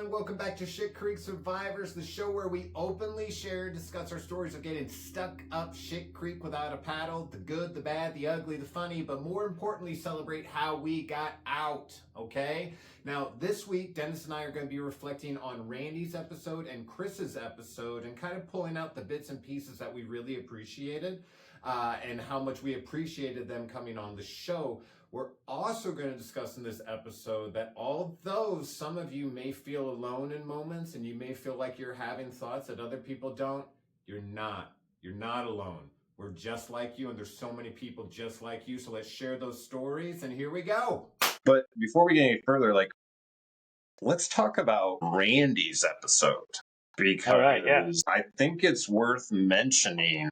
everyone. Welcome back to Shit Creek Survivors, the show where we openly share and discuss our stories of getting stuck up shit creek without a paddle, the good, the bad, the ugly, the funny, but more importantly, celebrate how we got out, okay? Now, this week, Dennis and I are going to be reflecting on Randy's episode and Chris's episode and kind of pulling out the bits and pieces that we really appreciated and how much we appreciated them coming on the show. We're also going to discuss in this episode that although some of you may feel alone in moments and you may feel like you're having thoughts that other people don't, you're not. You're not alone. We're just like you, and there's so many people just like you. So let's share those stories, and here we go. But before we get any further, let's talk about Randy's episode. Because I think it's worth mentioning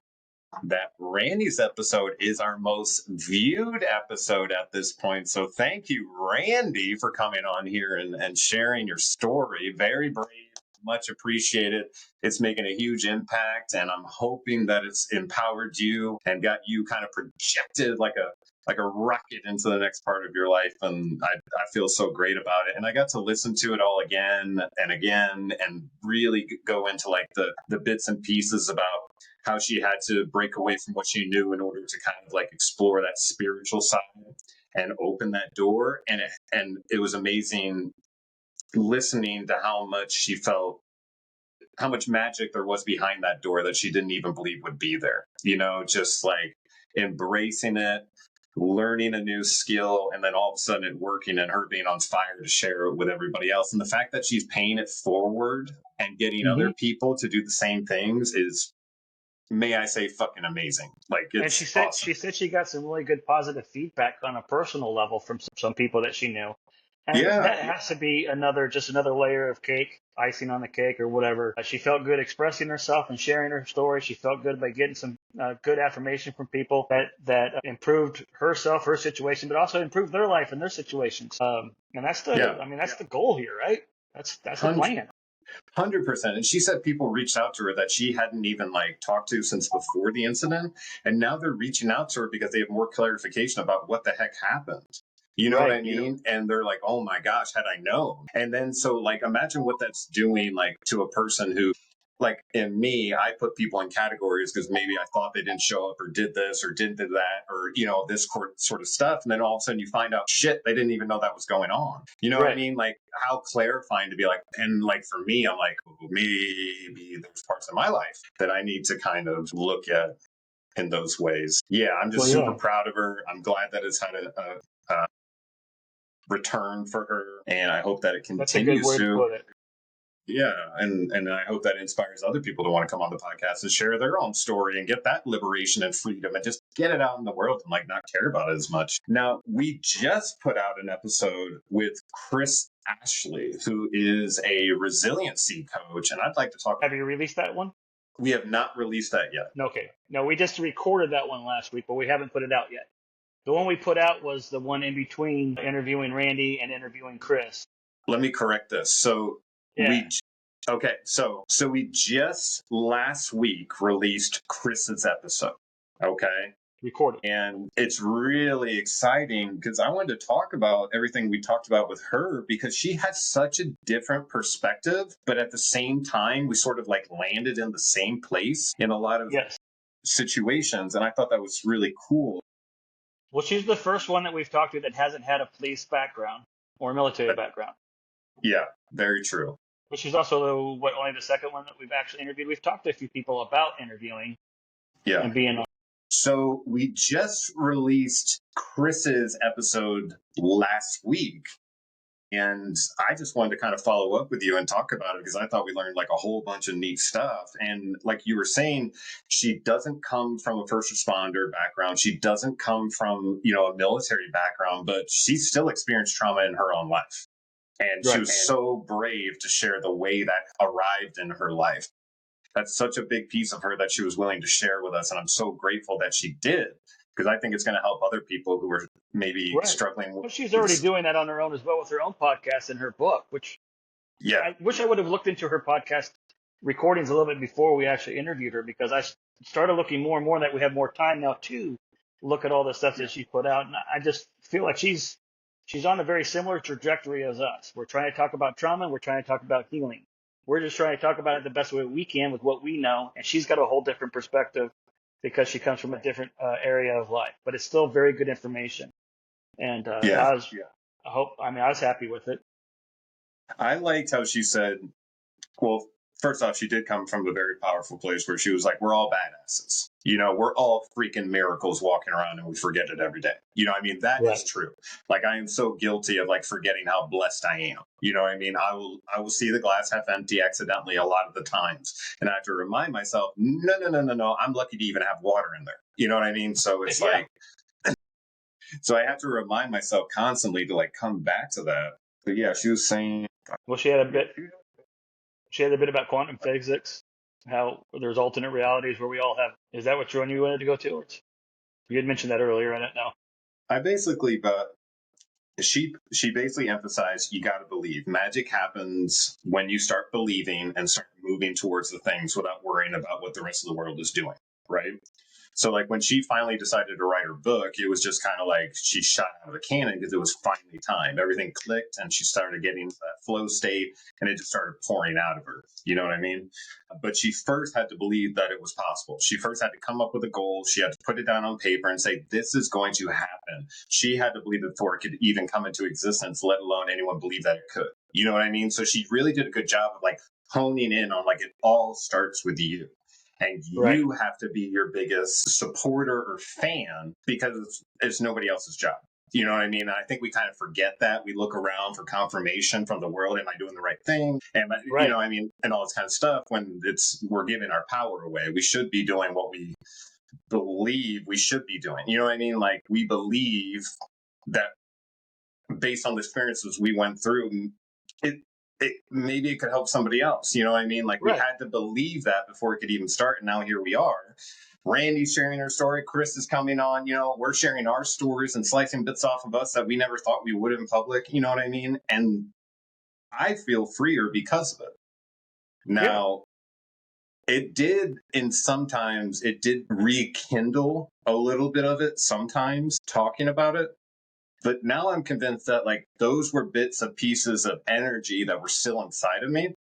that Randy's episode is our most viewed episode at this point. So thank you, Randy, for coming on here and sharing your story. Very brave, much appreciated. It's making a huge impact, and I'm hoping that it's empowered you and got you kind of projected like a rocket into the next part of your life. And I feel so great about it. And I got to listen to it all again and again and really go into like the bits and pieces about how she had to break away from what she knew in order to kind of like explore that spiritual side and open that door. And it was amazing listening to how much she felt, how much magic there was behind that door that she didn't even believe would be there. You know, just like embracing it, learning a new skill, and then all of a sudden it working and her being on fire to share it with everybody else. And the fact that she's paying it forward and getting other people to do the same things is, may I say, fucking amazing. Like, it's and she said awesome. she said she got some really good positive feedback on a personal level from some people that she knew. And that has to be another layer of cake, icing on the cake or whatever. She felt good expressing herself and sharing her story. She felt good by getting some good affirmation from people that improved herself, her situation, but also improved their life and their situations. And that's the goal here, right? That's the plan. 100%. And she said people reached out to her that she hadn't even like talked to since before the incident. And now they're reaching out to her because they have more clarification about what the heck happened. You know what I mean? And they're like, oh my gosh, had I known. And then so like, imagine what that's doing like to a person who, like in me, I put people in categories because maybe I thought they didn't show up or did this or did that or, you know, this sort of stuff. And then all of a sudden you find out, shit, they didn't even know that was going on. You know what I mean? Like how clarifying to be like, and like for me, I'm like, oh, maybe there's parts of my life that I need to kind of look at in those ways. Yeah, I'm just super proud of her. I'm glad that it's had a return for her, and I hope that it continues. That's a good word to put it. Yeah, and I hope that inspires other people to want to come on the podcast and share their own story and get that liberation and freedom and just get it out in the world and like not care about it as much. Now, we just put out an episode with Chris Ashley, who is a resiliency coach, and I'd like to talk. Have you released that one? We have not released that yet. Okay. No, we just recorded that one last week, but we haven't put it out yet. The one we put out was the one in between interviewing Randy and interviewing Chris. Let me correct this. So we just last week released Chris's episode. Okay. Recorded. And it's really exciting because I wanted to talk about everything we talked about with her because she has such a different perspective, but at the same time, we sort of like landed in the same place in a lot of situations. And I thought that was really cool. Well, she's the first one that we've talked to that hasn't had a police background or a military background. Yeah, very true. But she's also only the second one that we've actually interviewed. We've talked to a few people about interviewing and being on. So we just released Chris's episode last week. And I just wanted to kind of follow up with you and talk about it because I thought we learned like a whole bunch of neat stuff. And like you were saying, she doesn't come from a first responder background. She doesn't come from, you know, a military background, but she still experienced trauma in her own life. And she was so brave to share the way that arrived in her life. That's such a big piece of her that she was willing to share with us. And I'm so grateful that she did. Because I think it's going to help other people who are maybe struggling. Well, she's already doing that on her own as well with her own podcast and her book, which I wish I would have looked into her podcast recordings a little bit before we actually interviewed her, because I started looking more and more that we have more time now to look at all the stuff that she put out. And I just feel like she's she's on a very similar trajectory as us. We're trying to talk about trauma and we're trying to talk about healing. We're just trying to talk about it the best way we can with what we know. And she's got a whole different perspective because she comes from a different area of life. But it's still very good information. And Yeah. I was happy with it. I liked how she said, well, first off, she did come from a very powerful place where she was like, we're all badasses. You know, we're all freaking miracles walking around and we forget it every day. You know what I mean? That is true. Like, I am so guilty of like forgetting how blessed I am. You know what I mean? I will see the glass half empty accidentally a lot of the times. And I have to remind myself, no. I'm lucky to even have water in there. You know what I mean? So it's like, so I have to remind myself constantly to like come back to that. But yeah, she was saying. Well, she had a bit about quantum physics, how there's alternate realities where we all have. Is that what you wanted to go to? You had mentioned that earlier. I don't know. I basically, but she basically emphasized you got to believe. Magic happens when you start believing and start moving towards the things without worrying about what the rest of the world is doing, right? So like when she finally decided to write her book, it was just kind of like she shot out of a cannon because it was finally time. Everything clicked and she started getting into that flow state and it just started pouring out of her. You know what I mean? But she first had to believe that it was possible. She first had to come up with a goal. She had to put it down on paper and say, this is going to happen. She had to believe it before it could even come into existence, let alone anyone believe that it could. You know what I mean? So she really did a good job of like honing in on like it all starts with you. And you have to be your biggest supporter or fan because it's nobody else's job. You know what I mean? I think we kind of forget that. We look around for confirmation from the world. Am I doing the right thing? You know, I mean, and all this kind of stuff when we're giving our power away. We should be doing what we believe we should be doing. You know what I mean? Like we believe that based on the experiences we went through, maybe it could help somebody else. You know what I mean? Like we had to believe that before it could even start. And now here we are. Randy's sharing her story. Chris is coming on. You know, we're sharing our stories and slicing bits off of us that we never thought we would in public. You know what I mean? And I feel freer because of it. Now, it did rekindle a little bit of it sometimes talking about it. But now I'm convinced that like those were bits of pieces of energy that were still inside of me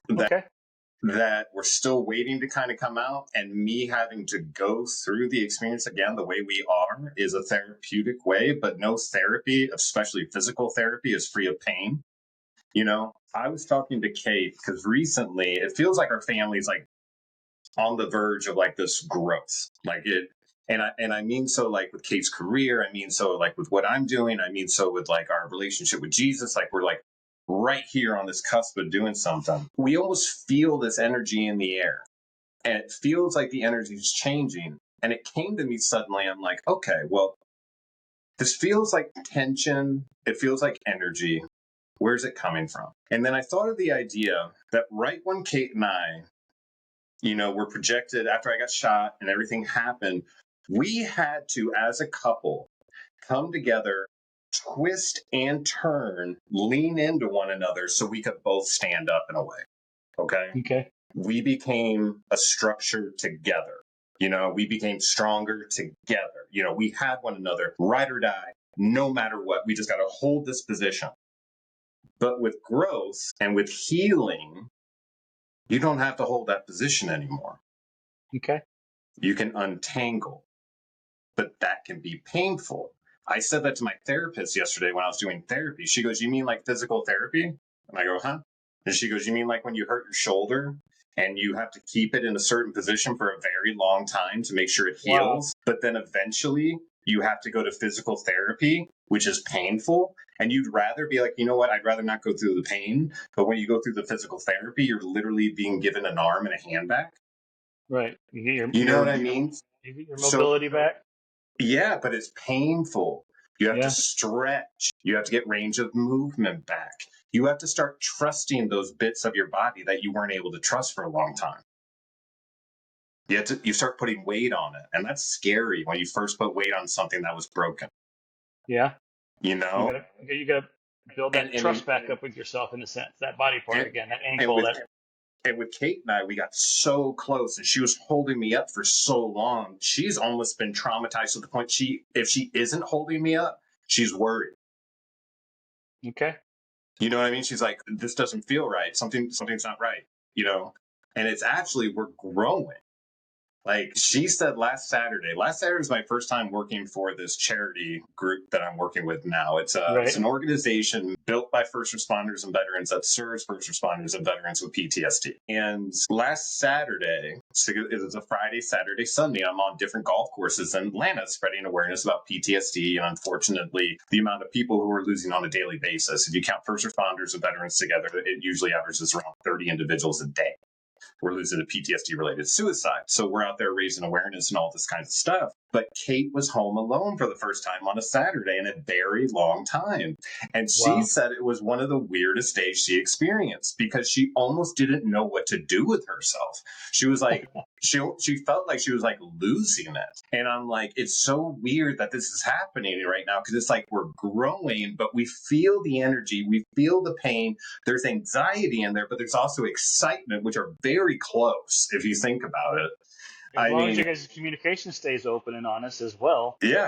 that were still waiting to kind of come out. And me having to go through the experience again the way we are is a therapeutic way, but no therapy, especially physical therapy, is free of pain. You know, I was talking to Kate because recently it feels like our family's like on the verge of like this growth. Like it, and I mean so like with Kate's career, I mean so like with what I'm doing, I mean so with like our relationship with Jesus, like we're like right here on this cusp of doing something. We almost feel this energy in the air and it feels like the energy is changing. And it came to me suddenly, I'm like, okay, well, this feels like tension. It feels like energy. Where's it coming from? And then I thought of the idea that right when Kate and I, you know, were projected after I got shot and everything happened, we had to, as a couple, come together, twist and turn, lean into one another so we could both stand up in a way. Okay. We became a structure together. You know, we became stronger together. You know, we had one another, ride or die, no matter what. We just got to hold this position. But with growth and with healing, you don't have to hold that position anymore. Okay. You can untangle, but that can be painful. I said that to my therapist yesterday when I was doing therapy. She goes, you mean like physical therapy? And I go, huh? And she goes, you mean like when you hurt your shoulder and you have to keep it in a certain position for a very long time to make sure it heals? Wow. But then eventually you have to go to physical therapy, which is painful. And you'd rather be like, you know what? I'd rather not go through the pain. But when you go through the physical therapy, you're literally being given an arm and a hand back. Right. You know what I mean? You get your mobility back. Yeah, but it's painful. You have to stretch. You have to get range of movement back. You have to start trusting those bits of your body that you weren't able to trust for a long time. You start putting weight on it. And that's scary when you first put weight on something that was broken. Yeah. You know? You got to build that trust back up with yourself in a sense. That body part again, that ankle. And with Kate and I, we got so close and she was holding me up for so long. She's almost been traumatized to the point if she isn't holding me up, she's worried. Okay. You know what I mean? She's like, this doesn't feel right. Something's not right, you know? And it's actually, we're growing. Like she said last Saturday is my first time working for this charity group that I'm working with now. It's an organization built by first responders and veterans that serves first responders and veterans with PTSD. And last Saturday, so it was a Friday, Saturday, Sunday, I'm on different golf courses in Atlanta spreading awareness about PTSD. And unfortunately, the amount of people who are losing on a daily basis, if you count first responders and veterans together, it usually averages around 30 individuals a day. We're losing to PTSD related suicide. So we're out there raising awareness and all this kind of stuff. But Kate was home alone for the first time on a Saturday in a very long time. And she said it was one of the weirdest days she experienced because she almost didn't know what to do with herself. She was like, she felt like she was like losing it. And I'm like, it's so weird that this is happening right now because it's like we're growing, but we feel the energy, we feel the pain. There's anxiety in there, but there's also excitement, which are very close if you think about it. As long as your guys' communication stays open and honest as well. Yeah.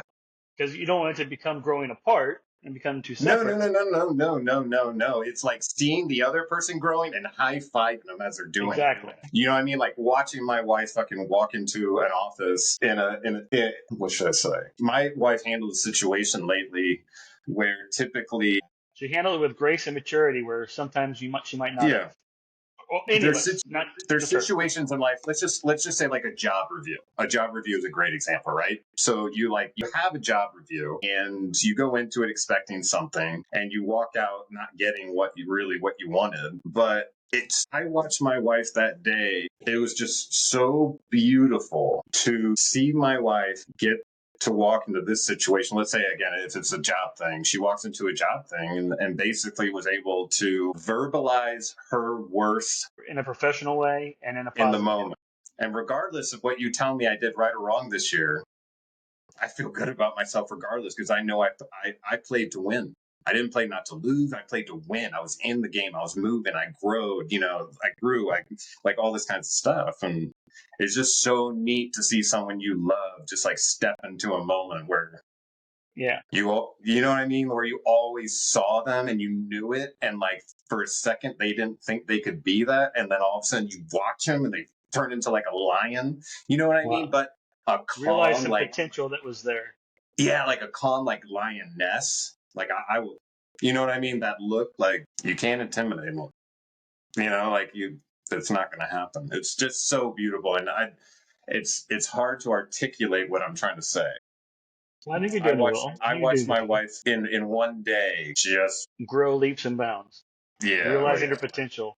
Because you don't want it to become growing apart and become too separate. No. It's like seeing the other person growing and high-fiving them as they're doing exactly. it. You know what I mean? Like watching my wife fucking walk into an office what should I say? My wife handled a situation lately where typically she handled it with grace and maturity where sometimes she might not have. Well, there's situations in life. Let's just say like a job review. A job review is a great example, right? So you have a job review and you go into it expecting something and you walk out not getting what you wanted. But I watched my wife that day. It was just so beautiful to see my wife get to walk into this situation. Let's say again, if it's a job thing, she walks into a job thing and basically was able to verbalize her worth in a professional way and in the moment. And regardless of what you tell me I did right or wrong this year, I feel good about myself regardless because I know I played to win. I didn't play not to lose. I played to win. I was in the game. I was moving. I grew. I grew. I like all this kind of stuff. And it's just so neat to see someone you love just like step into a moment where you know what I mean? Where you always saw them and you knew it. And like for a second, they didn't think they could be that. And then all of a sudden you watch them and they turn into like a lion. You know what I mean? But a calm, realize some potential that was there. Yeah, like a calm, like lioness. Like I will, you know what I mean? That look, like you can't intimidate them. You know, like it's not going to happen. It's just so beautiful, and it's hard to articulate what I'm trying to say. I think you're doing well. I watched my wife in one day just grow leaps and bounds. Yeah, realizing her potential.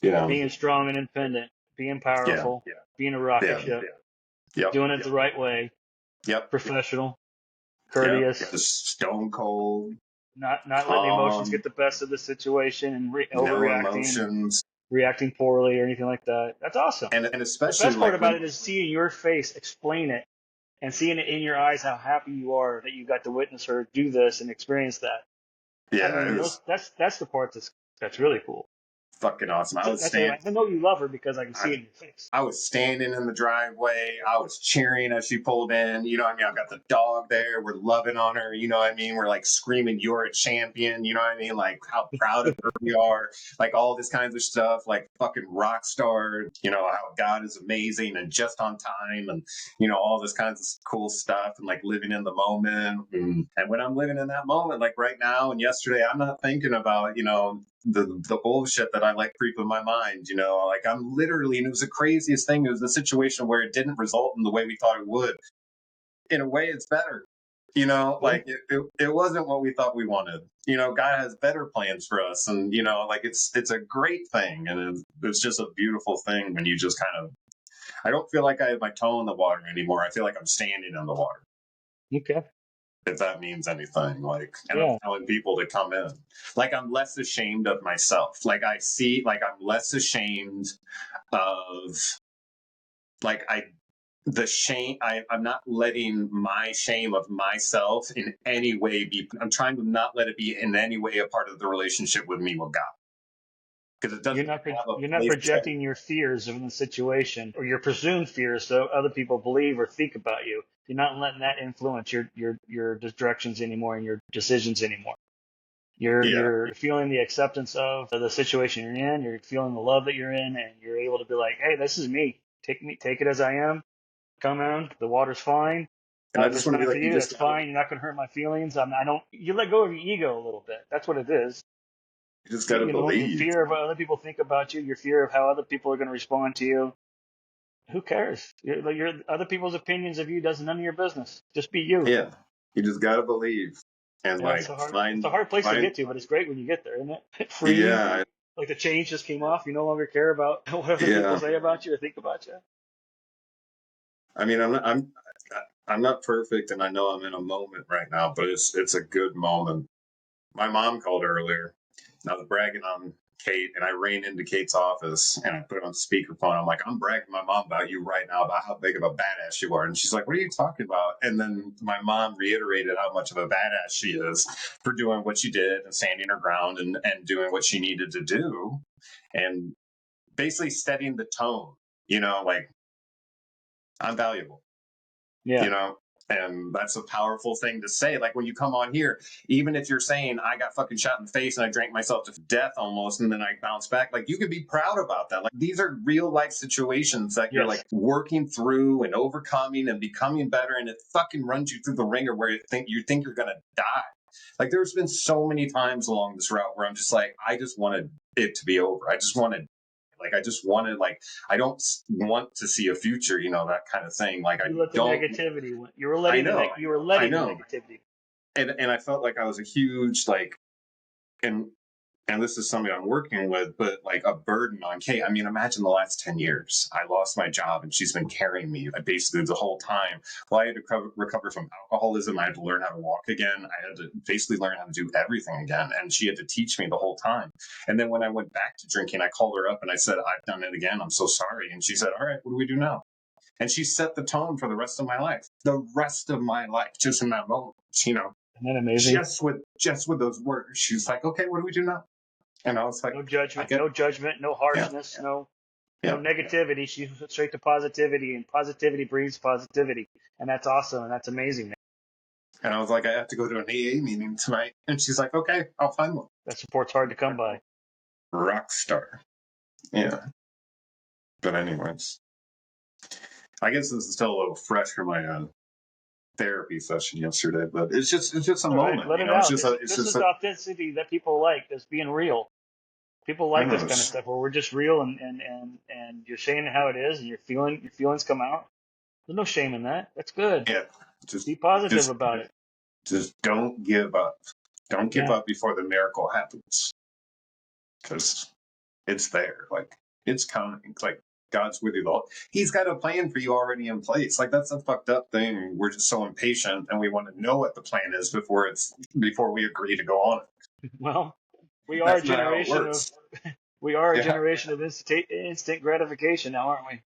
Yeah, being strong and independent, being powerful, being a rocket ship, doing it the right way. Professional. Courteous, stone cold, not letting emotions get the best of the situation and overreacting, reacting poorly or anything like that. That's awesome. And especially the best part about it is seeing your face explain it and seeing it in your eyes how happy you are that you got to witness her do this and experience that. Yeah, I mean, that's the part that's really cool. Fucking awesome. I know you love her because I can see it in your face. I was standing in the driveway. I was cheering as she pulled in. You know what I mean? I got the dog there. We're loving on her. You know what I mean? We're like screaming, "You're a champion." You know what I mean? Like how proud of her we are. Like all this kinds of stuff. Like fucking rock star. You know how God is amazing and just on time, and you know all this kinds of cool stuff. And like living in the moment. And when I'm living in that moment, like right now and yesterday, I'm not thinking about the bullshit that I like creep in my mind, like I'm literally, and it was the craziest thing. It was a situation where it didn't result in the way we thought it would. In a way, it's better, like it wasn't what we thought we wanted. God has better plans for us. And, like it's a great thing. And it's just a beautiful thing when you just kind of, I don't feel like I have my toe in the water anymore. I feel like I'm standing in the water. Okay. If that means anything, I'm telling people to come in. Like, I'm less ashamed of myself. Like, I'm less ashamed of, I'm not letting my shame of myself in any way I'm trying to not let it be in any way a part of the relationship with me with God. Because it doesn't. You're not projecting your fears of the situation or your presumed fears so other people believe or think about you. You're not letting that influence your directions anymore and your decisions anymore. You're feeling the acceptance of the situation you're in. You're feeling the love that you're in, and you're able to be like, hey, this is me. Take it as I am. Come on, the water's fine. And I If just it's want to be not for like, you you, just that's gotta, fine. You're not going to hurt my feelings. You let go of your ego a little bit. That's what it is. you just gotta Your believe. fear of what other people think about you, your fear of how other people are going to respond to you. Who cares? Your other people's opinions of you doesn't none of your business. Just be you. Yeah, you just gotta believe, and Yeah, like it's a hard place to find. get to, but it's great when you get there, isn't it? Freeing. Yeah, Like the chains just came off. You no longer care about what other people yeah. say about you or think about you. I mean, I'm not perfect, and I know I'm in a moment right now, but it's a good moment. My mom called earlier, and I was bragging on Kate, and I ran into Kate's office, and I put it on speakerphone. I'm like, I'm bragging to my mom about you right now, about how big of a badass you are. And she's like, what are you talking about? And then my mom reiterated how much of a badass she is for doing what she did and standing her ground and doing what she needed to do, and basically setting the tone, like, I'm valuable. Yeah. And that's a powerful thing to say. Like when you come on here, even if you're saying I got fucking shot in the face and I drank myself to death almost, and then I bounced back, like you could be proud about that. Like these are real life situations that you're Yes. like working through and overcoming and becoming better, and it fucking runs you through the ringer where you think you're gonna die. Like there's been so many times along this route where I'm just like, I just wanted it to be over. I just wanted I don't want to see a future, that kind of thing. Like I You let the don't. negativity. You were I letting know, you were I letting the know, negativity. and I felt like I was a huge and and this is something I'm working with, but like a burden on Kate. I mean, imagine the last 10 years. I lost my job and she's been carrying me basically the whole time. Well, I had to recover from alcoholism. I had to learn how to walk again. I had to basically learn how to do everything again. And she had to teach me the whole time. And then when I went back to drinking, I called her up and I said, I've done it again. I'm so sorry. And she said, all right, what do we do now? And she set the tone for the rest of my life. The rest of my life, just in that moment, Isn't that amazing? just with those words. She's like, okay, what do we do now? And I was like, no judgment, no harshness, yeah, no negativity. She went straight to positivity, and positivity breeds positivity, and that's awesome, and that's amazing. Man. And I was like, I have to go to an AA meeting tonight. And she's like, okay, I'll find one. That support's hard to come by. Rock star. Yeah. But anyways, I guess this is still a little fresh from my therapy session yesterday, but it's just a moment. Let it out. It's This just is authenticity that people like. This being real. People like this kind of stuff where we're just real and you're saying how it is and your feelings come out. There's no shame in that. That's good. Yeah. Be positive about it. Just don't give up. Don't give up before the miracle happens. Because it's there. Like, it's coming. Like, God's with you. He's got a plan for you already in place. Like, that's a fucked up thing. We're just so impatient and we want to know what the plan is before we agree to go on it. Well, we are a generation of instant gratification now, aren't we?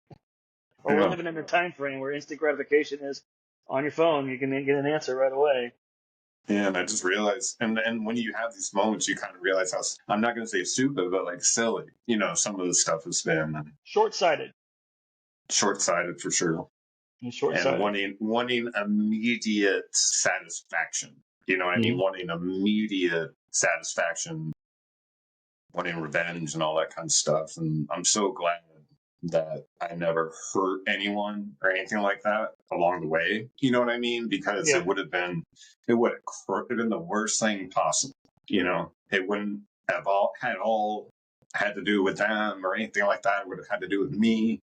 Or we're living in a time frame where instant gratification is on your phone. You can get an answer right away. Yeah, and I just realized, and when you have these moments, you kind of realize how, I'm not going to say stupid, but like silly, some of the stuff has been short-sighted for sure. And wanting immediate satisfaction. You know what I mean? Wanting immediate satisfaction, wanting revenge and all that kind of stuff. And I'm so glad that I never hurt anyone or anything like that along the way. You know what I mean? Because it would have been the worst thing possible. It wouldn't have all had to do with them or anything like that. It would have had to do with me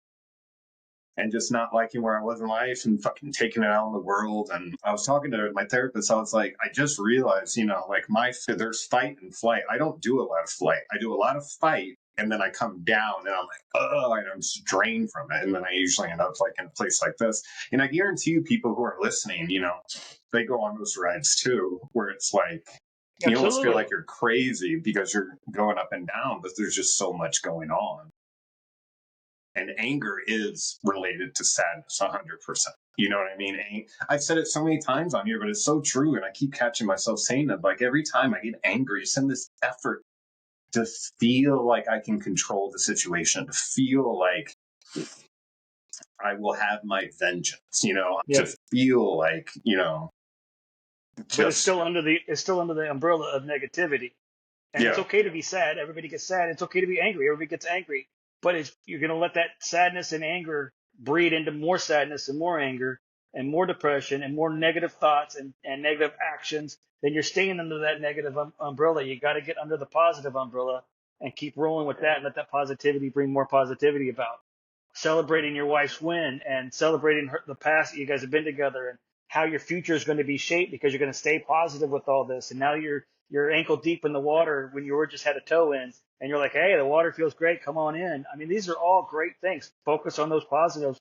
and just not liking where I was in life and fucking taking it out in the world. And I was talking to my therapist. I was like, I just realized, like there's fight and flight. I don't do a lot of flight. I do a lot of fight. And then I come down and I'm like, oh, and I'm just drained from it. And then I usually end up like in a place like this. And I guarantee you people who are listening, they go on those rides too, where it's like, you almost feel like you're crazy because you're going up and down, but there's just so much going on. And anger is related to sadness 100%. You know what I mean? I've said it so many times on here, but it's so true. And I keep catching myself saying it. Like every time I get angry, it's in this effort to feel like I can control the situation, to feel like I will have my vengeance, to feel like, but it's still under the umbrella of negativity. And it's okay to be sad. Everybody gets sad. It's okay to be angry. Everybody gets angry. But you're going to let that sadness and anger breed into more sadness and more anger and more depression and more negative thoughts and negative actions. Then you're staying under that negative umbrella. You got to get under the positive umbrella and keep rolling with that and let that positivity bring more positivity about. Celebrating your wife's win and celebrating the past that you guys have been together and how your future is going to be shaped because you're going to stay positive with all this. And now you're ankle deep in the water when you were just had a toe in, and you're like, hey, the water feels great. Come on in. I mean, these are all great things. Focus on those positives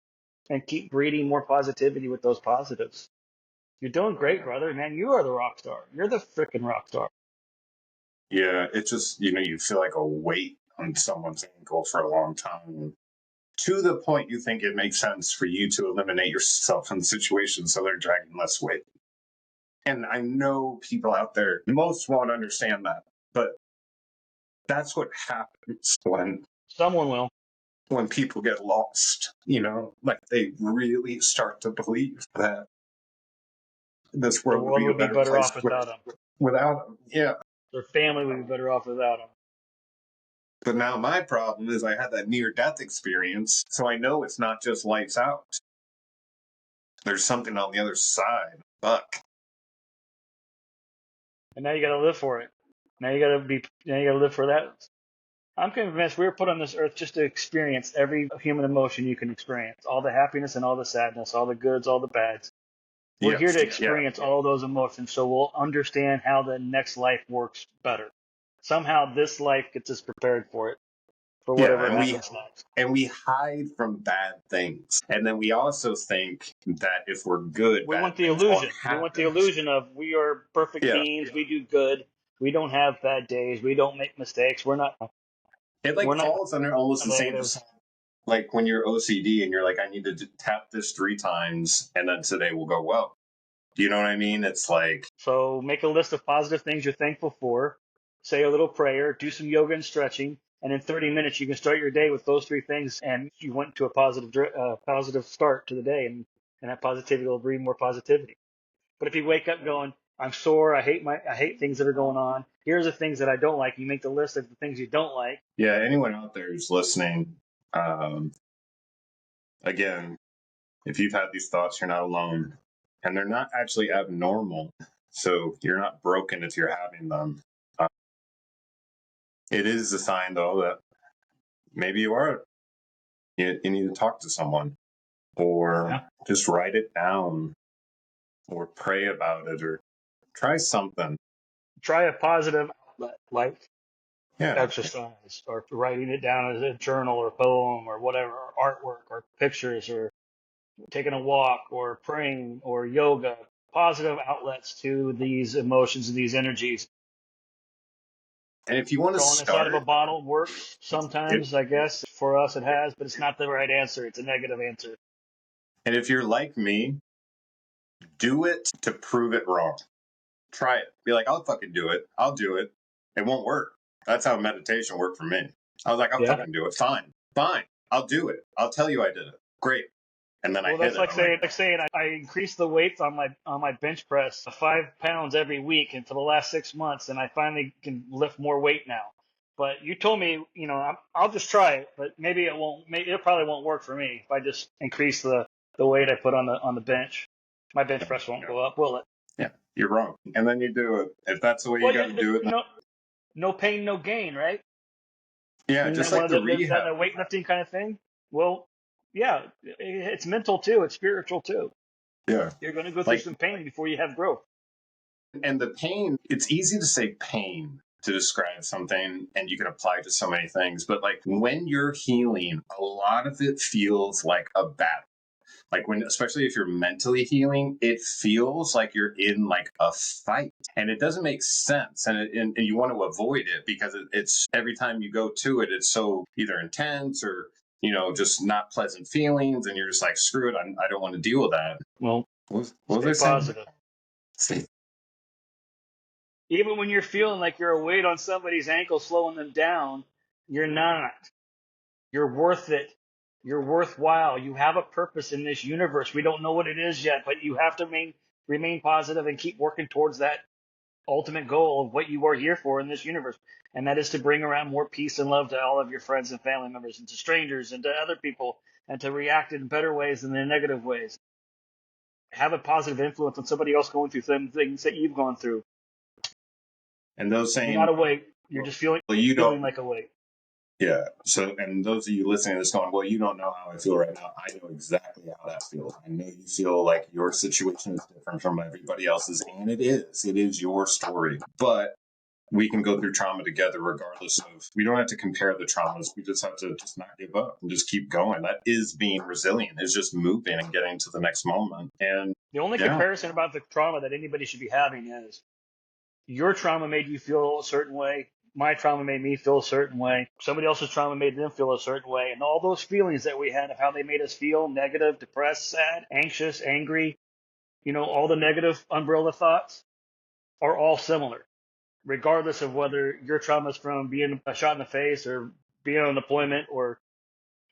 and keep breeding more positivity with those positives. You're doing great, brother. Man, you are the rock star. You're the freaking rock star. Yeah, it's just, you feel like a weight on someone's ankle for a long time. To the point you think it makes sense for you to eliminate yourself in the situation so they're dragging less weight. And I know people out there, most won't understand that, but that's what happens when someone will. When people get lost, like they really start to believe that this world would be better off without them. Without them, yeah. Their family would be better off without them. But now my problem is I had that near-death experience, so I know it's not just lights out. There's something on the other side. Fuck. And now you got to live for it. Now you got to live for that. I'm convinced we were put on this earth just to experience every human emotion you can experience. All the happiness and all the sadness, all the goods, all the bads. We're here to experience all those emotions so we'll understand how the next life works better. Somehow this life gets us prepared for it, for whatever happens next. And we hide from bad things. And then we also think that if we're good, we want the illusion. We want the illusion of we are perfect beings, we do good, we don't have bad days, we don't make mistakes, we're not. It falls under almost the same, like when you're OCD and you're like, I need to tap this 3 times and then today will go well. Do you know what I mean? It's like... So make a list of positive things you're thankful for, say a little prayer, do some yoga and stretching, and in 30 minutes you can start your day with those 3 things and you went to a positive start to the day and that positivity will breed more positivity. But if you wake up going, I'm sore, I hate things that are going on, here's the things that I don't like, you make the list of the things you don't like. Yeah, anyone out there who's listening, again, if you've had these thoughts, you're not alone. And they're not actually abnormal. So you're not broken if you're having them. It is a sign, though, that maybe you are. You need to talk to someone or just write it down or pray about it or try something. Try a positive outlet, like exercise or writing it down as a journal or poem or whatever, or artwork or pictures or taking a walk or praying or yoga. Positive outlets to these emotions and these energies. And if you want to start... inside of a bottle works sometimes, I guess. For us it has, but it's not the right answer. It's a negative answer. And if you're like me, do it to prove it wrong. Try it. Be like, I'll fucking do it. I'll do it. It won't work. That's how meditation worked for me. I was like, I'll fucking do it. Fine. I'll do it. I'll tell you I did it. Great. And then that's like saying I increased the weights on my bench press 5 pounds every week and for the last 6 months, and I finally can lift more weight now. But you told me, I'll just try it, but maybe it won't. It probably won't work for me if I just increase the weight I put on the bench. My bench press won't go up, will it? Yeah, you're wrong. And then you do it. If that's the way you got to do it. No pain, no gain, right? Yeah, just like the rehab. That weightlifting kind of thing. Well, yeah, it's mental too. It's spiritual too. Yeah. You're going to go through some pain before you have growth. And the pain, it's easy to say pain to describe something, and you can apply to so many things. But like when you're healing, a lot of it feels like a battle. Like especially if you're mentally healing, it feels like you're in like a fight, and it doesn't make sense. And you want to avoid it because it's every time you go to it, it's so either intense or, just not pleasant feelings. And you're just like, screw it. I don't want to deal with that. Well, what was I positive. Saying? Even when you're feeling like you're a weight on somebody's ankle, slowing them down, you're not. You're worth it. You're worthwhile. You have a purpose in this universe. We don't know what it is yet, but you have to remain positive and keep working towards that ultimate goal of what you are here for in this universe. And that is to bring around more peace and love to all of your friends and family members and to strangers and to other people, and to react in better ways than in negative ways. Have a positive influence on somebody else going through some things that you've gone through. And those saying, you're not awake. You're just feeling like awake. Yeah. So, and those of you listening to this going, well, you don't know how I feel right now. I know exactly how that feels. I know you feel like your situation is different from everybody else's, and it is. It is your story. But we can go through trauma together regardless of, we don't have to compare the traumas. We just have to just not give up and just keep going. That is being resilient, is just moving and getting to the next moment. And the only comparison about the trauma that anybody should be having is your trauma made you feel a certain way. My trauma made me feel a certain way. Somebody else's trauma made them feel a certain way. And all those feelings that we had of how they made us feel, negative, depressed, sad, anxious, angry, all the negative umbrella thoughts are all similar, regardless of whether your trauma is from being shot in the face or being on deployment or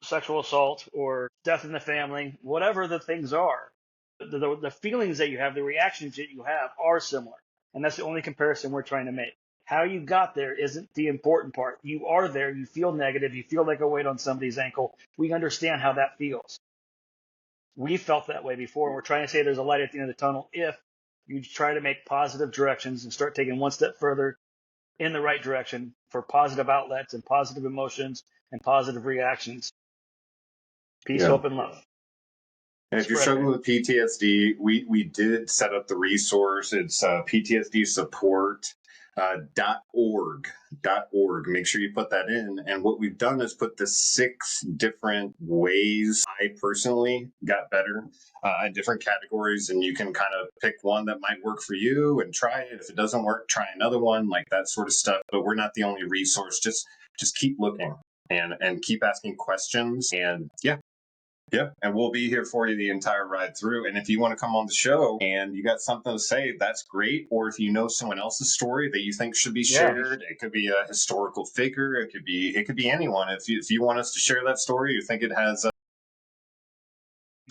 sexual assault or death in the family, whatever the things are. The feelings that you have, the reactions that you have are similar. And that's the only comparison we're trying to make. How you got there isn't the important part. You are there. You feel negative. You feel like a weight on somebody's ankle. We understand how that feels. We felt that way before. And we're trying to say there's a light at the end of the tunnel if you try to make positive directions and start taking one step further in the right direction for positive outlets and positive emotions and positive reactions. Peace, hope, and love. And if you're struggling with PTSD, we did set up the resource. It's PTSD support. .org. Make sure you put that in. And what we've done is put the 6 different ways I personally got better in different categories. And you can kind of pick one that might work for you and try it. If it doesn't work, try another one, like that sort of stuff. But we're not the only resource. Just keep looking and keep asking questions. And yeah, and we'll be here for you the entire ride through. And if you want to come on the show and you got something to say, that's great. Or if you know someone else's story that you think should be shared, it could be a historical figure, it could be anyone. If you want us to share that story, you think it has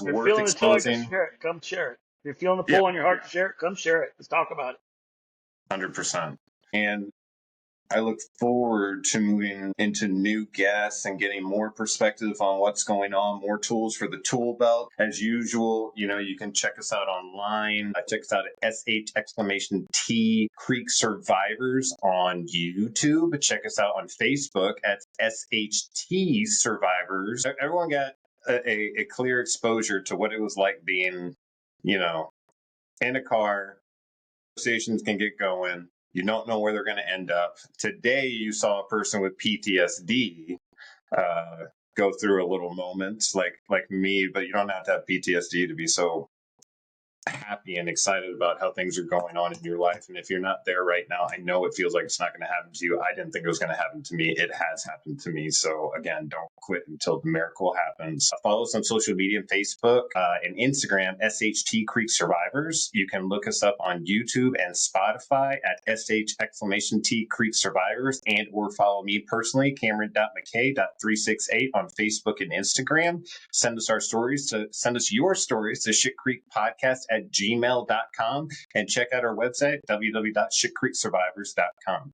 worth exposing, come share it. If you're feeling the pull on your heart to share it, come share it. Let's talk about it. 100%. And I look forward to moving into new guests and getting more perspective on what's going on, more tools for the tool belt. As usual, you can check us out online. Check us out at tcreeksurvivors on YouTube. Check us out on Facebook at tcreeksurvivors. Everyone got a clear exposure to what it was like being, in a car. Conversations can get going. You don't know where they're going to end up. Today, you saw a person with PTSD go through a little moment like me, but you don't have to have PTSD to be so happy and excited about how things are going on in your life. And if you're not there right now, I know it feels like it's not going to happen to you. I didn't think it was going to happen to me. It has happened to me. So again, don't quit until the miracle happens. Follow us on social media, Facebook and Instagram, SHT Creek Survivors. You can look us up on YouTube and Spotify at !T Creek Survivors, and or follow me personally, Cameron.McKay.368 on Facebook and Instagram. Send us your stories to shitcreekpodcast@gmail.com, and check out our website, www.shitcreeksurvivors.com.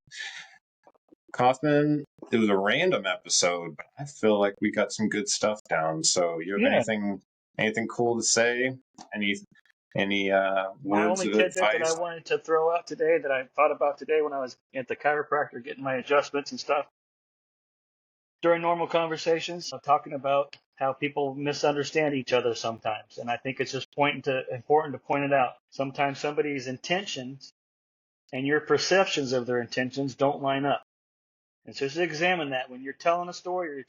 Kaufman, it was a random episode, but I feel like we got some good stuff down. So you have anything cool to say? Any my words only of tidbit advice? that I wanted to throw out today that I thought about today when I was at the chiropractor getting my adjustments and stuff. During normal conversations, I'm talking about how people misunderstand each other sometimes. And I think it's just important to point it out. Sometimes somebody's intentions and your perceptions of their intentions don't line up. And so just examine that when you're telling a story or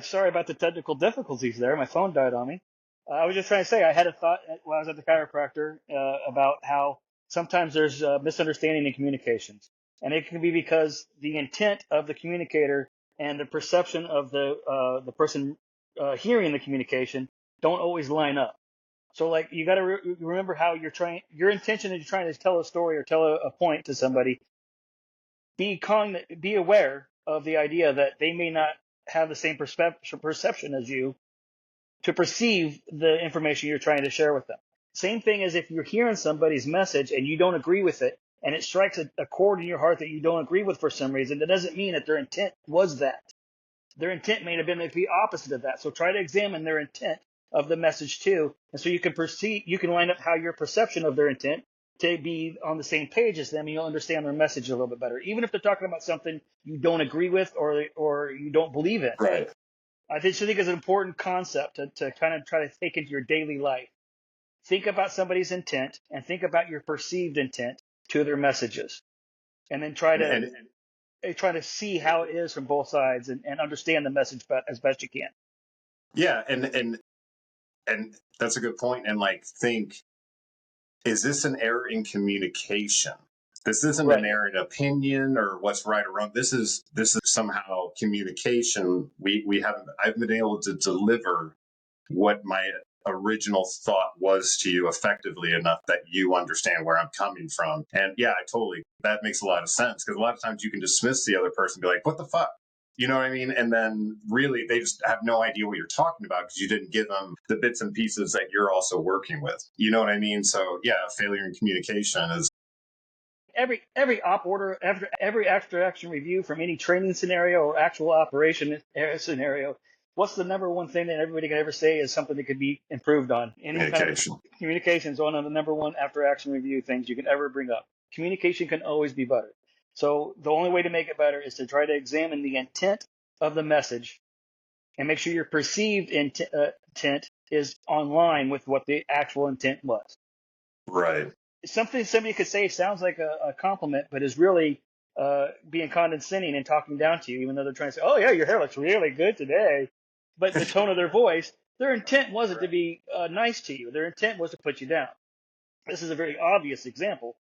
sorry about the technical difficulties there. My phone died on me. I was just trying to say I had a thought while I was at the chiropractor about how sometimes there's misunderstanding in communications. And it can be because the intent of the communicator and the perception of the person hearing the communication don't always line up. So like you got to remember how your intention is you're trying to tell a story or tell a point to somebody. Be aware of the idea that they may not have the same perception as you to perceive the information you're trying to share with them. Same thing as if you're hearing somebody's message and you don't agree with it, and it strikes a chord in your heart that you don't agree with for some reason. That doesn't mean that their intent was that. Their intent may have been the opposite of that. So try to examine their intent of the message too, and so you can line up how your perception of their intent to be on the same page as them, and you'll understand their message a little bit better, even if they're talking about something you don't agree with or you don't believe in. Right. I think it's an important concept to kind of try to take into your daily life. Think about somebody's intent and think about your perceived intent to their messages, and then try to see how it is from both sides and understand the message as best you can. Yeah, and that's a good point. And like, think, is this an error in communication? This isn't an error in opinion or what's right or wrong. This is somehow communication. I've been able to deliver what my original thought was to you effectively enough that you understand where I'm coming from. And yeah, that makes a lot of sense, because a lot of times you can dismiss the other person and be like, what the fuck? You know what I mean? And then really they just have no idea what you're talking about because you didn't give them the bits and pieces that you're also working with. You know what I mean? So yeah, failure in communication is every op order, every after action review from any training scenario or actual operation scenario. What's the number one thing that everybody can ever say is something that could be improved on? Communication is one of the number one after action review things you can ever bring up. Communication can always be better. So the only way to make it better is to try to examine the intent of the message and make sure your perceived intent is on line with what the actual intent was. Right. Something somebody could say sounds like a compliment, but is really being condescending and talking down to you, even though they're trying to say, oh, yeah, your hair looks really good today. But the tone of their voice, their intent wasn't to be nice to you. Their intent was to put you down. This is a very obvious example.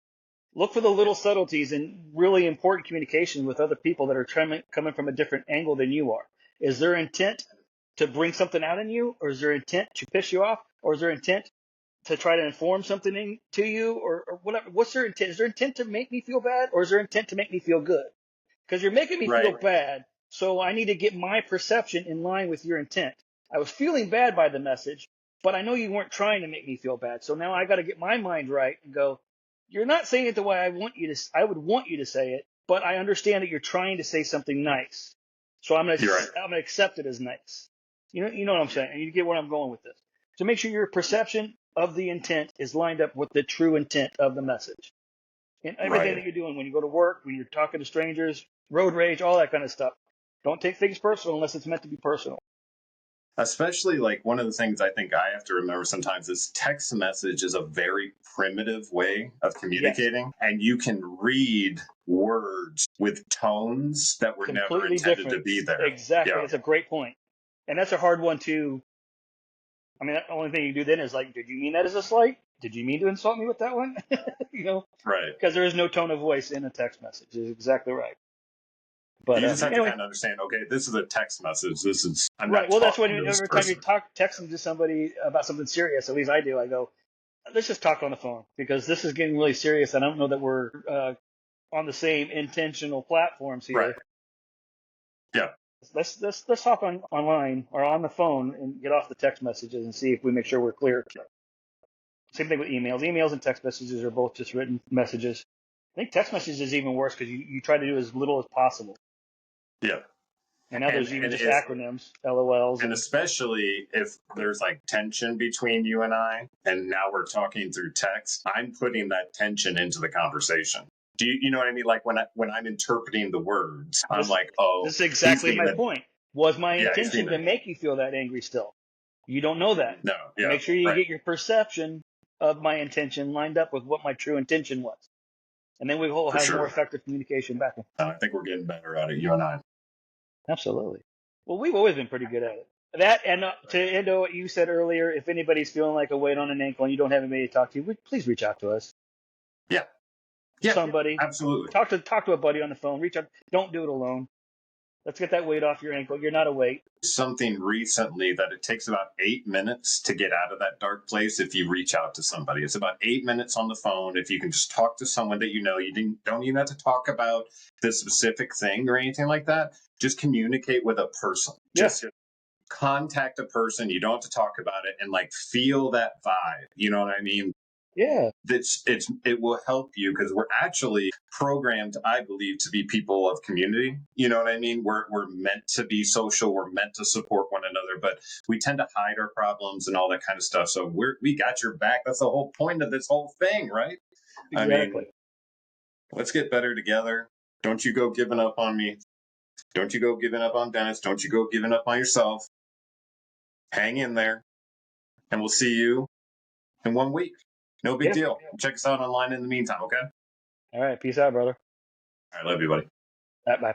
Look for the little subtleties in really important communication with other people that are coming from a different angle than you are. Is their intent to bring something out in you, or is their intent to piss you off, or is their intent to try to inform something to you, or whatever? What's their intent? Is their intent to make me feel bad, or is their intent to make me feel good? Because you're making me feel bad, so I need to get my perception in line with your intent. I was feeling bad by the message, but I know you weren't trying to make me feel bad. So now I got to get my mind right and go, you're not saying it the way I would want you to say it, but I understand that you're trying to say something nice. So I'm going to accept it as nice. You know what I'm saying? And you get where I'm going with this. So make sure your perception of the intent is lined up with the true intent of the message. And everything that you're doing, when you go to work, when you're talking to strangers, road rage, all that kind of stuff. Don't take things personal unless it's meant to be personal. Especially, like, one of the things I think I have to remember sometimes is text message is a very primitive way of communicating. Yes. And you can read words with tones that were never intended to be there. Exactly. Yeah. That's a great point. And that's a hard one to, I mean, the only thing you do then is like, did you mean that as a slight? Did you mean to insult me with that one? Right. Because there is no tone of voice in a text message. Is exactly right. But you just have to kind of understand, okay, this is a text message. I'm right. Well, that's when every time you're texting to somebody about something serious, at least I do, I go, let's just talk on the phone, because this is getting really serious. And I don't know that we're on the same intentional platforms here. Right. Yeah. Let's talk online or on the phone and get off the text messages and see if we make sure we're clear. Same thing with emails. Emails and text messages are both just written messages. I think text messages is even worse because you try to do as little as possible. Yeah. And others even just acronyms, LOLs. And especially if there's like tension between you and I, and now we're talking through text, I'm putting that tension into the conversation. Do you know what I mean? Like when I'm interpreting the words, I'm like, oh. This is exactly my point. Was my intention to make you feel that angry still? You don't know that. No. Yeah. Make sure you get your perception of my intention lined up with what my true intention was. And then we will have more effective communication back. I think we're getting better at it, you and I. Absolutely. Well, we've always been pretty good at it. That, and to end on what you said earlier, if anybody's feeling like a weight on an ankle and you don't have anybody to talk to, please reach out to us. Yeah. Somebody. Absolutely. Talk to a buddy on the phone. Reach out. Don't do it alone. Let's get that weight off your ankle. You're not a weight. Something recently that it takes about 8 minutes to get out of that dark place if you reach out to somebody. It's about 8 minutes on the phone. If you can just talk to someone that you know, don't even have to talk about the specific thing or anything like that. Just communicate with a person. Yeah. Just contact a person. You don't have to talk about it, and like feel that vibe. You know what I mean? Yeah. It will help you because we're actually programmed, I believe, to be people of community. You know what I mean? We're meant to be social. We're meant to support one another, but we tend to hide our problems and all that kind of stuff. So we got your back. That's the whole point of this whole thing, right? Exactly. I mean, let's get better together. Don't you go giving up on me. Don't you go giving up on Dennis. Don't you go giving up on yourself. Hang in there, and we'll see you in 1 week. No big deal. Check us out online in the meantime, okay? All right. Peace out, brother. All right, love you, buddy. Bye.